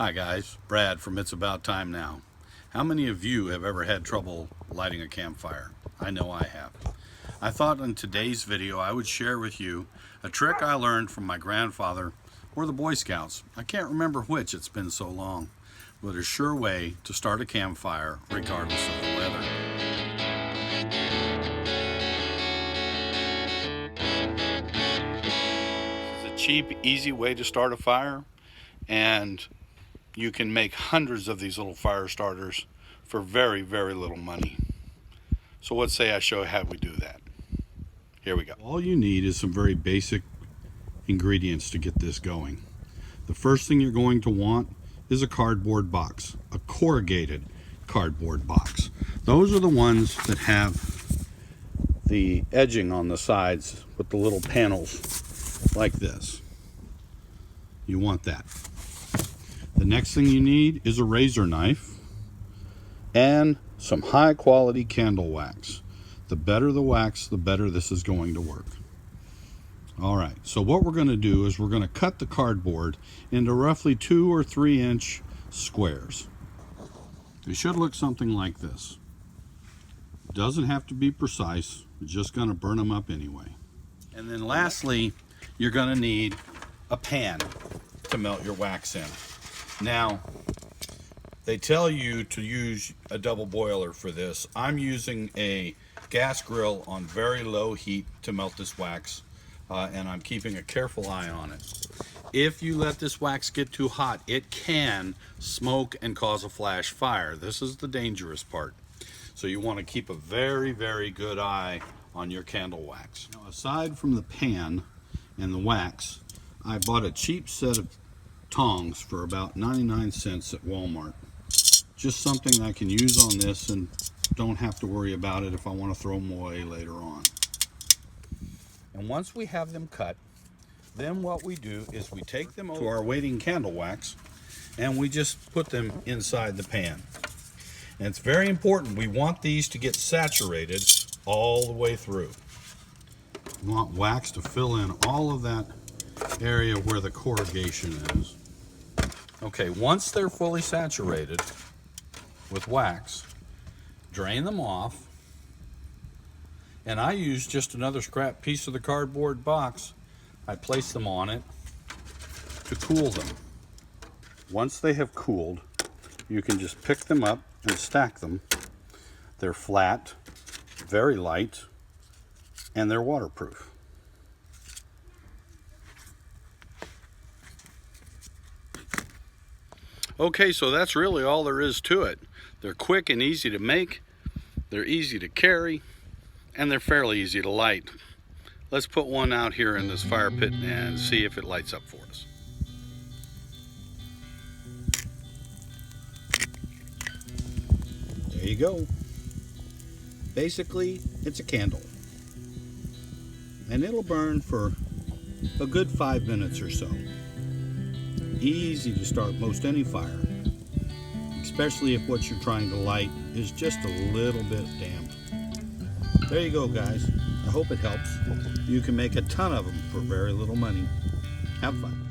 Hi guys, Brad from It's About Time Now. How many of you have ever had trouble lighting a campfire? I know I have. I thought in today's video I would share with you a trick I learned from my grandfather or the Boy Scouts. I can't remember which, it's been so long, but a sure way to start a campfire regardless of the weather. It's a cheap, easy way to start a fire, and you can make hundreds of these little fire starters for very, very little money. So let's say I show you how we do that. Here we go. All you need is some very basic ingredients to get this going. The first thing you're going to want is a cardboard box, a corrugated cardboard box. Those are the ones that have the edging on the sides with the little panels like this. You want that. The next thing you need is a razor knife and some high quality candle wax. The better the wax, the better this is going to work. Alright, so what we're going to do is we're going to cut the cardboard into roughly 2 or 3 inch squares. They should look something like this. It doesn't have to be precise, we're just going to burn them up anyway. And then lastly, you're going to need a pan to melt your wax in. Now, they tell you to use a double boiler for this. I'm using a gas grill on very low heat to melt this wax, and I'm keeping a careful eye on it. If you let this wax get too hot, it can smoke and cause a flash fire. This is the dangerous part. So you want to keep a very, very good eye on your candle wax. Now, aside from the pan and the wax, I bought a cheap set of tongs for about 99 cents at Walmart. Just something I can use on this and don't have to worry about it if I want to throw them away later on. And once we have them cut, then what we do is we take them to our waiting candle wax and we just put them inside the pan. And it's very important, we want these to get saturated all the way through. We want wax to fill in all of that area where the corrugation is. Okay, once they're fully saturated with wax, drain them off, and I use just another scrap piece of the cardboard box. I place them on it to cool them. Once they have cooled, you can just pick them up and stack them. They're flat, very light, and they're waterproof. Okay, so that's really all there is to it. They're quick and easy to make, they're easy to carry, and they're fairly easy to light. Let's put one out here in this fire pit and see if it lights up for us. There you go. Basically, it's a candle. And it'll burn for a good 5 minutes or so. Easy to start most any fire, especially if what you're trying to light is just a little bit damp. There you go, guys. I hope it helps. You can make a ton of them for very little money. Have fun.